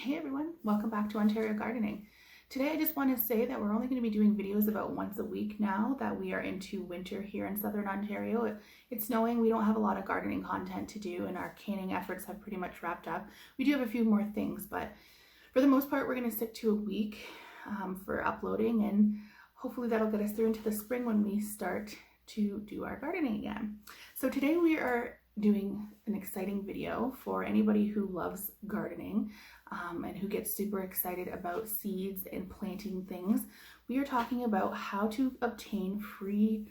Hey everyone, welcome back to Ontario Gardening. Today I just want to say that we're only going to be doing videos about once a week now that we are into winter here in southern Ontario. It's snowing, we don't have a lot of gardening content to do, and our canning efforts have pretty much wrapped up. We do have a few more things, but for the most part we're going to stick to a week for uploading, and hopefully that'll get us through into the spring when we start to do our gardening again. So today we are doing an exciting video for anybody who loves gardening and who gets super excited about seeds and planting things. We are talking about how to obtain free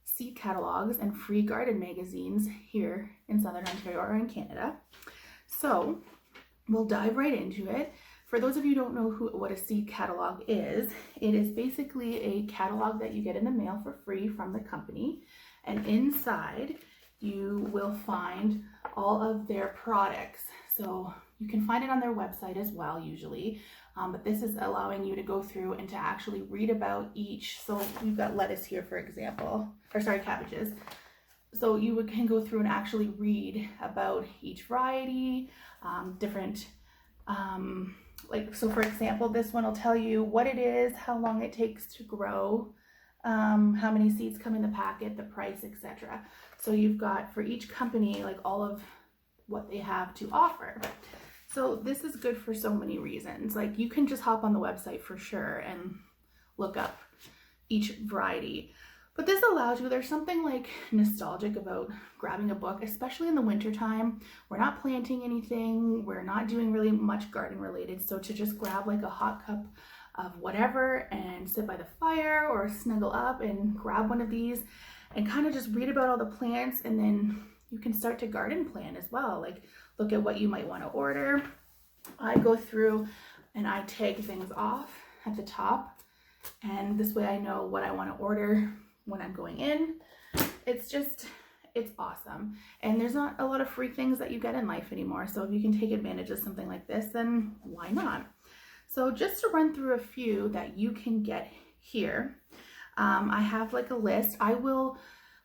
seed catalogs and free garden magazines here in southern Ontario or in Canada. So we'll dive right into it. For those of you who don't know what a seed catalog is, it is basically a catalog that you get in the mail for free from the company, and inside you will find all of their products. So you can find it on their website as well usually, but this is allowing you to go through and to actually read about each. So we've got lettuce here, for example, cabbages. So you can go through and actually read about each variety, different, so for example, this one will tell you what it is, how long it takes to grow, how many seeds come in the packet, the price, etc. So you've got for each company like all of what they have to offer. So this is good for so many reasons. Like you can just hop on the website for sure and look up each variety. But this allows you, there's something like nostalgic about grabbing a book, especially in the winter time. We're not planting anything, we're not doing really much garden related. So to just grab like a hot cup of whatever and sit by the fire or snuggle up and grab one of these and kind of just read about all the plants, and then you can start to garden plan as well. Like look at what you might want to order. I go through and I tag things off at the top, and this way I know what I want to order when I'm going in. It's awesome. And there's not a lot of free things that you get in life anymore. So if you can take advantage of something like this, then why not? So just to run through a few that you can get here, I have like a list. I will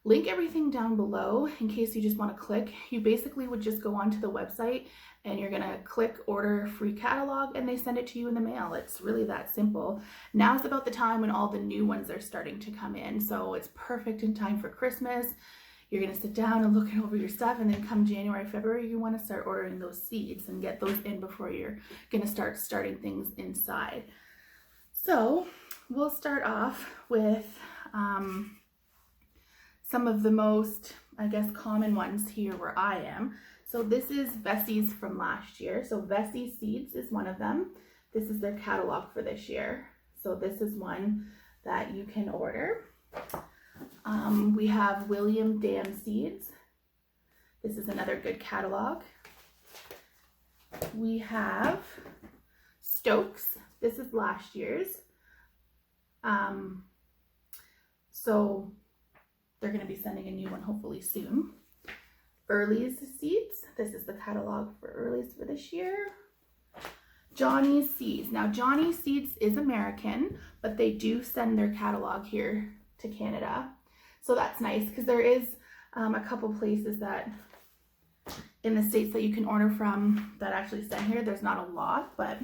link everything down below in case you just want to click. You basically would just go onto the website and you're gonna click order free catalog and they send it to you in the mail. It's really that simple. Now's about the time when all the new ones are starting to come in. So it's perfect in time for Christmas. You're gonna sit down and look over your stuff, and then come January, February, you wanna start ordering those seeds and get those in before you're gonna start starting things inside. So we'll start off with some of the most, I guess, common ones here where I am. So this is Vessie's from last year. So Vessie Seeds is one of them. This is their catalog for this year. So this is one that you can order. We have William Dam Seeds. This is another good catalog. We have Stokes. This is last year's. So they're going to be sending a new one hopefully soon. Early's Seeds. This is the catalog for Early's for this year. Johnny's Seeds. Now Johnny's Seeds is American, but they do send their catalog here to Canada. So that's nice because there is a couple places that in the States that you can order from that actually send here. There's not a lot, but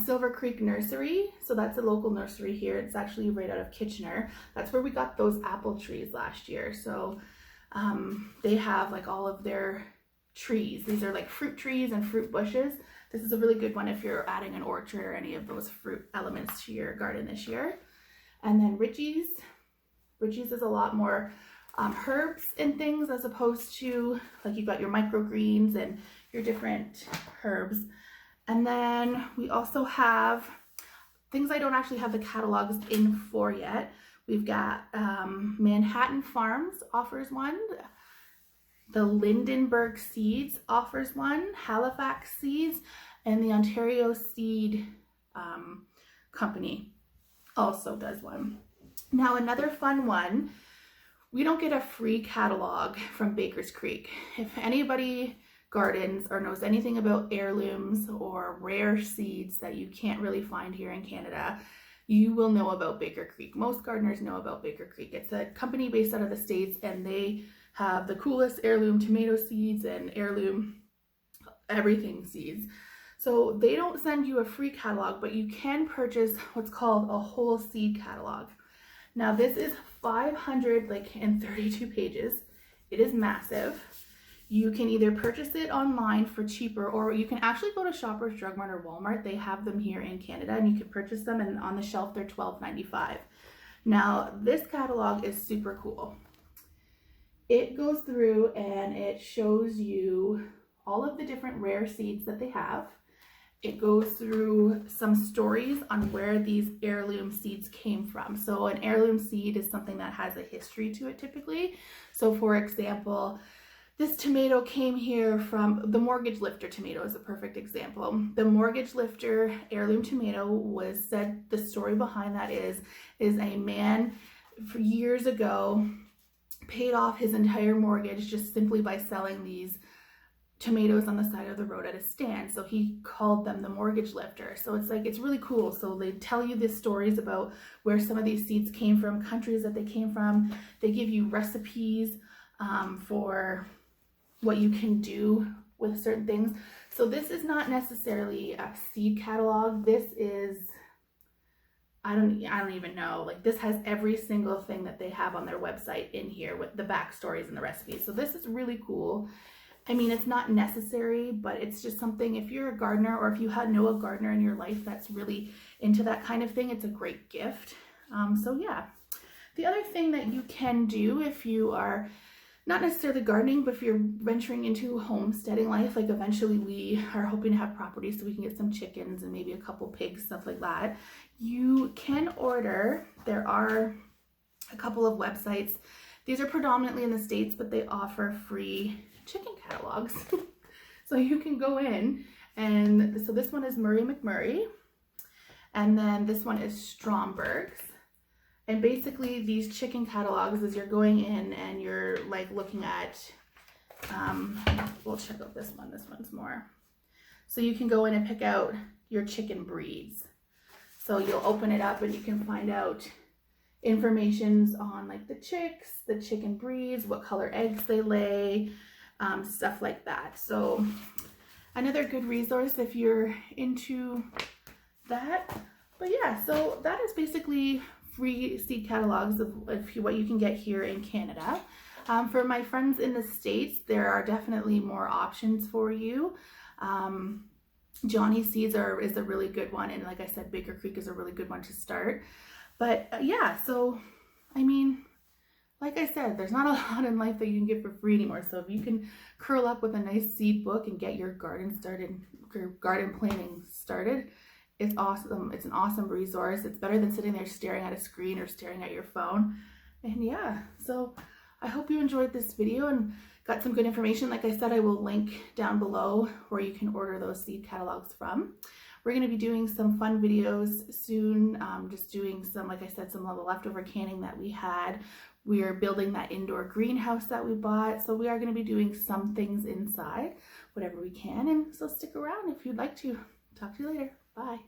Silver Creek Nursery. So that's a local nursery here. It's actually right out of Kitchener. That's where we got those apple trees last year. So they have like all of their trees. These are like fruit trees and fruit bushes. This is a really good one if you're adding an orchard or any of those fruit elements to your garden this year. And then Richie's. Richie's is a lot more herbs and things as opposed to like you've got your microgreens and your different herbs. And then we also have things I don't actually have the catalogs in for yet. We've got Manhattan Farms offers one. The Lindenberg Seeds offers one. Halifax Seeds, and the Ontario Seed Company also does one. Now another fun one, we don't get a free catalog from Baker's Creek. If anybody gardens or knows anything about heirlooms or rare seeds that you can't really find here in Canada, you will know about Baker Creek. Most gardeners know about Baker Creek. It's a company based out of the States, and they have the coolest heirloom tomato seeds and heirloom everything seeds. So they don't send you a free catalog, but you can purchase what's called a whole seed catalog. Now this is 532 pages. It is massive. You can either purchase it online for cheaper, or you can actually go to Shoppers Drug Mart or Walmart. They have them here in Canada, and you can purchase them, and on the shelf they're $12.95. Now this catalog is super cool. It goes through and it shows you all of the different rare seeds that they have. It goes through some stories on where these heirloom seeds came from. So an heirloom seed is something that has a history to it typically. So for example, this tomato came here from the Mortgage Lifter tomato is a perfect example. The Mortgage Lifter heirloom tomato was said, the story behind that is a man for years ago paid off his entire mortgage just simply by selling these tomatoes on the side of the road at a stand. So he called them the Mortgage Lifter. So it's like, it's really cool. So they tell you these stories about where some of these seeds came from, countries that they came from. They give you recipes for what you can do with certain things. So this is not necessarily a seed catalog. This is, I don't even know, like this has every single thing that they have on their website in here with the backstories and the recipes. So this is really cool. I mean, it's not necessary, but it's just something, if you're a gardener or if you know a gardener in your life that's really into that kind of thing, it's a great gift. So yeah, the other thing that you can do if you are not necessarily gardening, but if you're venturing into homesteading life, like eventually we are hoping to have property so we can get some chickens and maybe a couple pigs, stuff like that. You can order, there are a couple of websites. These are predominantly in the States, but they offer free chicken catalogs. So you can go in, and so this one is Murray McMurray, and then this one is Stromberg's. And basically these chicken catalogs is you're going in and you're like looking at, we'll check out this one. This one's more. So you can go in and pick out your chicken breeds. So you'll open it up and you can find out informations on like the chicks, the chicken breeds, what color eggs they lay, stuff like that. So another good resource if you're into that. But yeah, so that is basically free seed catalogs of what you can get here in Canada. For my friends in the States, there are definitely more options for you. Johnny Seeds is a really good one, and like I said, Baker Creek is a really good one to start. But yeah, so I mean, like I said, there's not a lot in life that you can get for free anymore. So if you can curl up with a nice seed book and get your garden started, your garden planting started, it's awesome. It's an awesome resource. It's better than sitting there staring at a screen or staring at your phone. And yeah, so I hope you enjoyed this video and got some good information. Like I said, I will link down below where you can order those seed catalogs from. We're going to be doing some fun videos soon, just doing some, like I said, some of the leftover canning that we had. We are building that indoor greenhouse that we bought. So we are going to be doing some things inside, whatever we can. And so stick around if you'd like to. Talk to you later. Bye.